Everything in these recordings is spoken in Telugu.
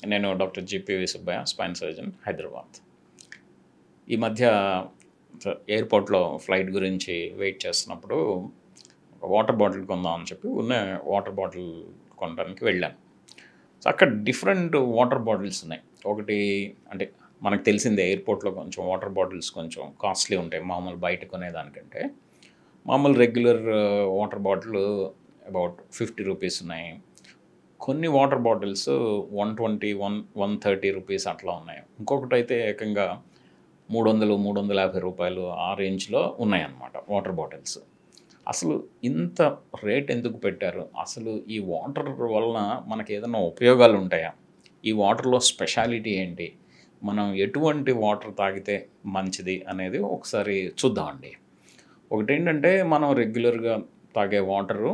నేను doctor G P V Subbaiah, spine surgeon, Hyderabad. ఈ మధ్య ఎయిర్పోర్ట్‌లో ఫ్లైట్ గురించి వెయిట్ చేస్తున్నప్పుడు ఒక వాటర్ బాటిల్ కొందామని చెప్పి ఉన్న వాటర్ బాటిల్ కొనడానికి వెళ్ళాను. సో, అక్కడ డిఫరెంట్ వాటర్ బాటిల్స్ ఉన్నాయి. ఒకటి అంటే మనకు తెలిసిందే ఎయిర్పోర్ట్‌లో కొంచెం వాటర్ బాటిల్స్ కొంచెం కాస్ట్లీ ఉంటాయి మామూలు బయట కొనేదానికంటే. మామూలు రెగ్యులర్ వాటర్ బాటిల్ అబౌట్ ₹50 ఉన్నాయి. కొన్ని వాటర్ బాటిల్స్ 120, 130 రూపీస్ అట్లా ఉన్నాయి. ఇంకొకటైతే ఏకంగా ₹300, ₹350 ఆ రేంజ్‌లో ఉన్నాయన్నమాట వాటర్ బాటిల్స్. అసలు ఇంత రేట్ ఎందుకు పెట్టారు? అసలు ఈ వాటర్ వలన మనకేదన్నా ఉపయోగాలు ఉంటాయా? ఈ వాటర్‌లో స్పెషాలిటీ ఏంటి? మనం ఎటువంటి వాటర్ తాగితే మంచిది అనేది ఒకసారి చూద్దామండి. ఒకటేంటంటే మనం రెగ్యులర్‌గా తాగే వాటరు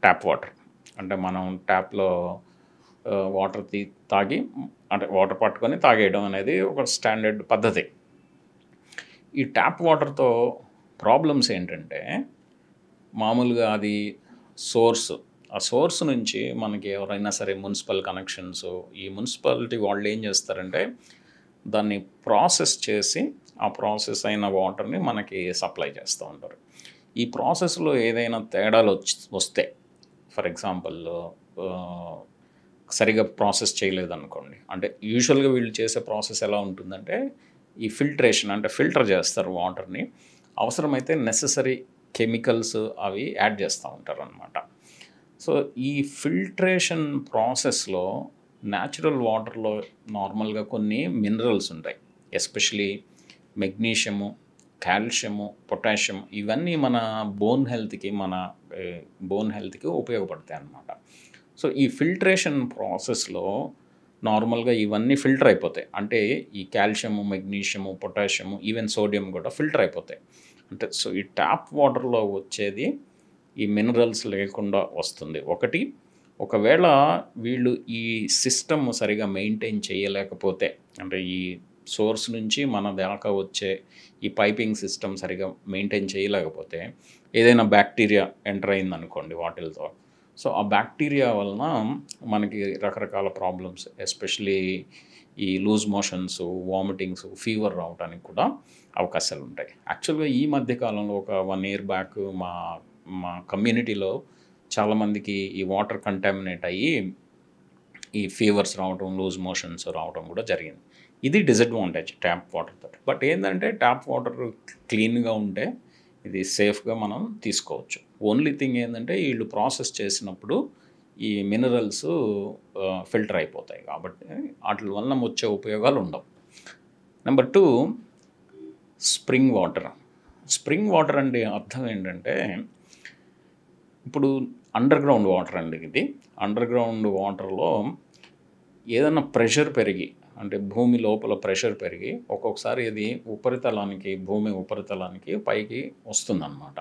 ట్యాప్ వాటర్. అంటే మనం ట్యాప్‌లో వాటర్ తాగి అంటే వాటర్ పట్టుకొని తాగేయడం అనేది ఒక స్టాండర్డ్ పద్ధతి. ఈ ట్యాప్ వాటర్‌తో ప్రాబ్లమ్స్ ఏంటంటే మామూలుగా అది సోర్స్. ఆ సోర్స్ నుంచి మనకి ఎవరైనా సరే మున్సిపల్ కనెక్షన్స్, ఈ మున్సిపాలిటీ వాళ్ళు ఏం చేస్తారంటే దాన్ని ప్రాసెస్ చేసి ఆ ప్రాసెస్ అయిన వాటర్‌ని మనకి సప్లై చేస్తూ ఉంటారు. ఈ ప్రాసెస్‌లో ఏదైనా తేడాలు వస్తే ఫర్ ఎగ్జాంపుల్ సరిగ్గా ప్రాసెస్ చేయలేదనుకోండి. అంటే యూజువల్‌గా వీళ్ళు చేసే ప్రాసెస్ ఎలా ఉంటుందంటే ఈ ఫిల్ట్రేషన్ అంటే ఫిల్టర్ చేస్తారు వాటర్‌ని. అవసరమైతే నెసెసరీ కెమికల్స్ అవి యాడ్ చేస్తూ ఉంటారనమాట. సో, ఈ ఫిల్ట్రేషన్ ప్రాసెస్‌లో న్యాచురల్ వాటర్‌లో నార్మల్‌గా కొన్ని మినరల్స్ ఉంటాయి. ఎస్పెషలీ మెగ్నీషియము, కాల్షియము, పొటాషియం ఇవన్నీ మన బోన్ హెల్త్‌కి ఉపయోగపడతాయి అన్నమాట. సో, ఈ ఫిల్ట్రేషన్ ప్రాసెస్‌లో నార్మల్‌గా ఇవన్నీ ఫిల్టర్ అయిపోతాయి. అంటే ఈ calcium, magnesium, potassium, even sodium కూడా ఫిల్టర్ అయిపోతాయి. అంటే సో, ఈ ట్యాప్ వాటర్‌లో వచ్చేది ఈ మినరల్స్ లేకుండా వస్తుంది. ఒకవేళ వీళ్ళు ఈ సిస్టమ్ సరిగ్గా మెయింటైన్ చేయలేకపోతే అంటే ఈ సోర్స్ నుంచి మన దాకా వచ్చే ఈ పైపింగ్ సిస్టమ్ సరిగ్గా మెయింటైన్ చేయలేకపోతే ఏదైనా బ్యాక్టీరియా ఎంటర్ అయిందనుకోండి వాటిలతో. సో, ఆ బ్యాక్టీరియా వలన మనకి రకరకాల ప్రాబ్లమ్స్ ఎస్పెషలీ ఈ లూజ్ మోషన్స్, వామిటింగ్స్, ఫీవర్ రావడానికి కూడా అవకాశాలు ఉంటాయి. యాక్చువల్‌గా ఈ మధ్య కాలంలో ఒక 1 ఇయర్ బ్యాక్ మా కమ్యూనిటీలో చాలామందికి ఈ వాటర్ కంటామినేట్ అయ్యి ఈ ఫీవర్స్ రావడం, లూజ్ మోషన్స్ రావడం కూడా జరిగింది. ఇది డిసడ్వాంటేజ్ ట్యాప్ వాటర్‌తో. బట్ ఏందంటే ట్యాప్ వాటర్ క్లీన్‌గా ఉంటే ఇది సేఫ్‌గా మనం తీసుకోవచ్చు. ఓన్లీ థింగ్ ఏందంటే వీళ్ళు ప్రాసెస్ చేసినప్పుడు ఈ మినరల్స్ ఫిల్టర్ అయిపోతాయి కాబట్టి ఆటిల వలన వచ్చే ఉపయోగాలు ఉండవు. Number 2 spring water. Spring water అంటే అర్థం ఏంటంటే ఇప్పుడు అండర్ గ్రౌండ్ వాటర్ అండి ఇది. అండర్ గ్రౌండ్ వాటర్‌లో ఏదన్నా ప్రెషర్ పెరిగి అంటే భూమి లోపల ప్రెషర్ పెరిగి ఒక్కొక్కసారి ఇది భూమి ఉపరితలానికి పైకి వస్తుందన్నమాట.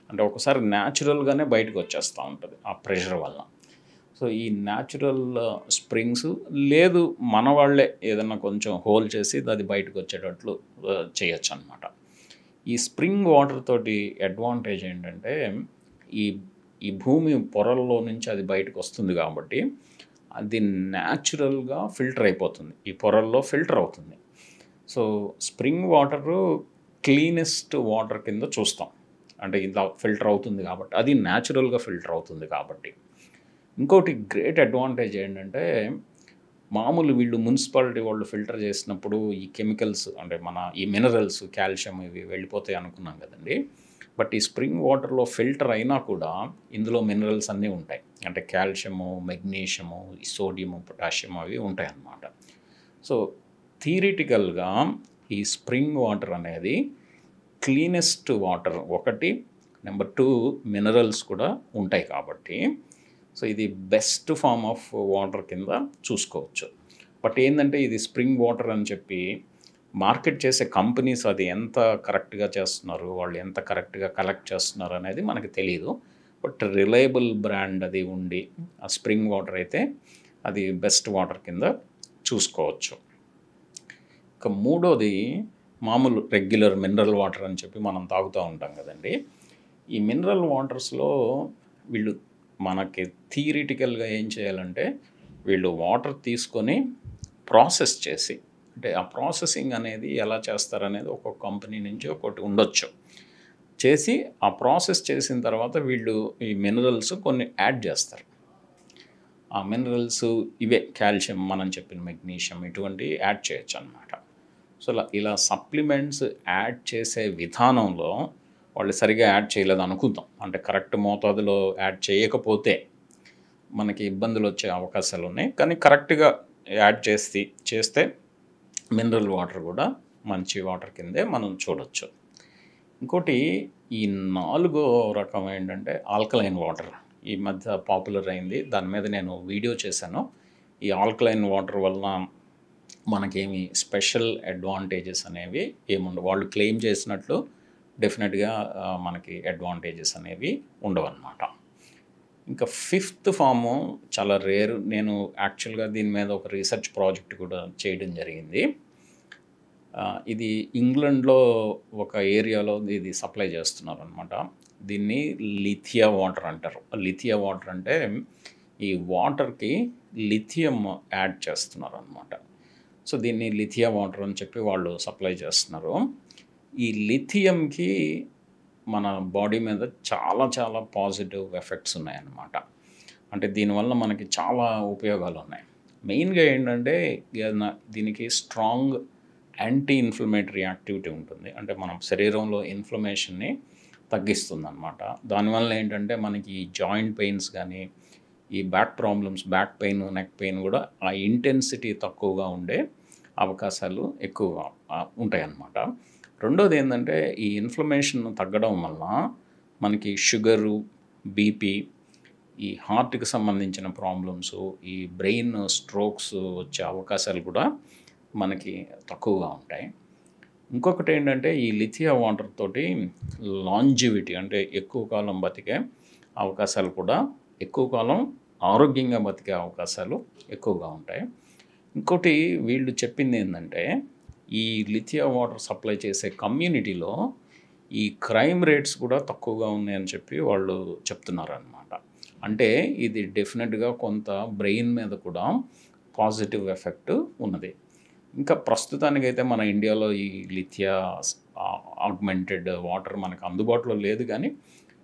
అంటే ఒకసారి న్యాచురల్‌గానే బయటకు వచ్చేస్తూ ఉంటుంది ఆ ప్రెషర్ వల్ల. సో, ఈ న్యాచురల్ స్ప్రింగ్స్ లేదు మన వాళ్ళే ఏదన్నా కొంచెం హోల్ చేసి అది బయటకు వచ్చేటట్లు చేయొచ్చనమాట. ఈ స్ప్రింగ్ వాటర్ తోటి అడ్వాంటేజ్ ఏంటంటే ఈ ఈ భూమి పొరల్లో నుంచి అది బయటకు వస్తుంది కాబట్టి అది న్యాచురల్‌గా ఫిల్టర్ అయిపోతుంది. ఈ పొరల్లో ఫిల్టర్ అవుతుంది. So, spring water cleanest water కింద చూస్తాం. అంటే ఇలా ఫిల్టర్ అవుతుంది కాబట్టి అది న్యాచురల్‌గా ఫిల్టర్ అవుతుంది కాబట్టి. ఇంకోటి గ్రేట్ అడ్వాంటేజ్ ఏంటంటే మామూలు వీళ్ళు మున్సిపాలిటీ వాళ్ళు ఫిల్టర్ చేసినప్పుడు ఈ కెమికల్స్ అంటే మన ఈ మినరల్స్, కాల్షియం ఇవి వెళ్ళిపోతాయి అనుకున్నాం కదండీ! బట్ ఈ స్ప్రింగ్ వాటర్‌లో ఫిల్టర్ అయినా కూడా ఇందులో మినరల్స్ అన్నీ ఉంటాయి. అంటే కాల్షియము, మెగ్నీషియము, ఈ సోడియము, పొటాషియం అవి ఉంటాయన్నమాట. సో, థియరిటికల్‌గా ఈ స్ప్రింగ్ వాటర్ అనేది క్లీనెస్ట్ వాటర్ ఒకటి. నెంబర్ 2 మినరల్స్ కూడా ఉంటాయి కాబట్టి సో, ఇది బెస్ట్ ఫార్మ్ ఆఫ్ వాటర్ కింద చూసుకోవచ్చు. బట్ ఏందంటే ఇది స్ప్రింగ్ వాటర్ అని చెప్పి మార్కెట్ చేసే కంపెనీస్ అది ఎంత కరెక్ట్‌గా చేస్తున్నారు, వాళ్ళు ఎంత కరెక్ట్‌గా కలెక్ట్ చేస్తున్నారు అనేది మనకు తెలీదు. బట్ రిలయబుల్ బ్రాండ్ అది ఉండి ఆ స్ప్రింగ్ వాటర్ అయితే అది బెస్ట్ వాటర్ కింద చూసుకోవచ్చు. ఇక మూడోది మామూలు రెగ్యులర్ మినరల్ వాటర్ అని చెప్పి మనం తాగుతూ ఉంటాం కదండీ! ఈ మినరల్ వాటర్స్‌లో వీళ్ళు మనకి థియరిటికల్‌గా ఏం చేయాలంటే వీళ్ళు వాటర్ తీసుకొని ప్రాసెస్ చేసి, అంటే ఆ ప్రాసెసింగ్ అనేది ఎలా చేస్తారనేది ఒక్కొక్క కంపెనీ నుంచి ఒక్కొక్కటి ఉండొచ్చు. చేసి ఆ ప్రాసెస్ చేసిన తర్వాత వీళ్ళు ఈ మినరల్స్ కొన్ని యాడ్ చేస్తారు. ఆ మినరల్స్ ఇవే కాల్షియం, మనం చెప్పిన మెగ్నీషియం, ఇటువంటివి యాడ్ చేయొచ్చు అనమాట. సో ఇలా సప్లిమెంట్స్ యాడ్ చేసే విధానంలో వాళ్ళు సరిగా యాడ్ చేయలేదు అనుకుందాం. అంటే కరెక్ట్ మోతాదులో యాడ్ చేయకపోతే మనకి ఇబ్బందులు వచ్చే అవకాశాలు ఉన్నాయి. కానీ కరెక్ట్గా యాడ్ చేస్తే మినరల్ వాటర్ కూడా మంచి వాటర్ కిందే మనం చూడొచ్చు. ఇంకోటి, ఈ 4వ రకం ఏంటంటే ఆల్కలైన్ వాటర్. ఈ మధ్య పాపులర్ అయింది. దాని మీద నేను వీడియో చేశాను. ఈ ఆల్కలైన్ వాటర్ వలన మనకేమి స్పెషల్ అడ్వాంటేజెస్ అనేవి ఏముండవు. వాళ్ళు క్లెయిమ్ చేసినట్లు డెఫినెట్గా మనకి అడ్వాంటేజెస్ అనేవి ఉండవన్నమాట. ఇంకా 5th ఫాము చాలా రేర్. నేను యాక్చువల్గా దీని మీద ఒక రీసెర్చ్ ప్రాజెక్ట్ కూడా చేయడం జరిగింది. ఇది ఇంగ్లండ్లో ఒక ఏరియాలో ఇది సప్లై చేస్తున్నారు అనమాట. దీన్ని లిథియా వాటర్ అంటారు. లిథియా వాటర్ అంటే ఈ వాటర్కి లిథియం యాడ్ చేస్తున్నారు అనమాట. సో దీన్ని లిథియా వాటర్ అని చెప్పి వాళ్ళు సప్లై చేస్తున్నారు. ఈ లిథియంకి మన బాడీ మీద చాలా చాలా పాజిటివ్ ఎఫెక్ట్స్ ఉన్నాయన్నమాట. అంటే దీనివల్ల మనకి చాలా ఉపయోగాలు ఉన్నాయి. మెయిన్గా ఏంటంటే దీనికి స్ట్రాంగ్ యాంటీ ఇన్ఫ్లమేటరీ యాక్టివిటీ ఉంటుంది. అంటే మనం శరీరంలో ఇన్ఫ్లమేషన్ని తగ్గిస్తుంది అనమాట. దానివల్ల ఏంటంటే మనకి జాయింట్ పెయిన్స్ కానీ, ఈ back problems, back pain, neck pain కూడా ఆ ఇంటెన్సిటీ తక్కువగా ఉండే అవకాశాలు ఎక్కువగా ఉంటాయన్నమాట. రెండోది ఏంటంటే ఈ ఇన్ఫ్లమేషన్ తగ్గడం వల్ల మనకి షుగరు, బీపీ, ఈ హార్ట్కి సంబంధించిన ప్రాబ్లమ్స్, ఈ బ్రెయిన్ స్ట్రోక్స్ వచ్చే అవకాశాలు కూడా మనకి తక్కువగా ఉంటాయి. ఇంకొకటి ఏంటంటే ఈ లిథియా వాటర్ తోటి లాంజివిటీ, అంటే ఎక్కువ కాలం బతికే అవకాశాలు కూడా, ఎక్కువ కాలం ఆరోగ్యంగా బతికే అవకాశాలు ఎక్కువగా ఉంటాయి. ఇంకోటి వీళ్ళు చెప్పింది ఏంటంటే ఈ లిథియా వాటర్ సప్లై చేసే కమ్యూనిటీలో ఈ క్రైమ్ రేట్స్ కూడా తక్కువగా ఉన్నాయని చెప్పి వాళ్ళు చెప్తున్నారనమాట. అంటే ఇది డెఫినెట్గా కొంత బ్రెయిన్ మీద కూడా పాజిటివ్ ఎఫెక్ట్ ఉన్నది. ఇంకా ప్రస్తుతానికైతే మన ఇండియాలో ఈ లిథియా ఆగ్మెంటెడ్ వాటర్ మనకు అందుబాటులో లేదు, కానీ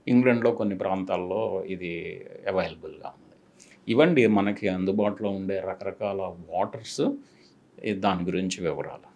ఇంగ్లాండ్లో కొన్ని ప్రాంతాల్లో ఇది అవైలబుల్గా ఉంది. ఇవండి మనకి అందుబాటులో ఉండే రకరకాల వాటర్స్, దాని గురించి వివరాలు.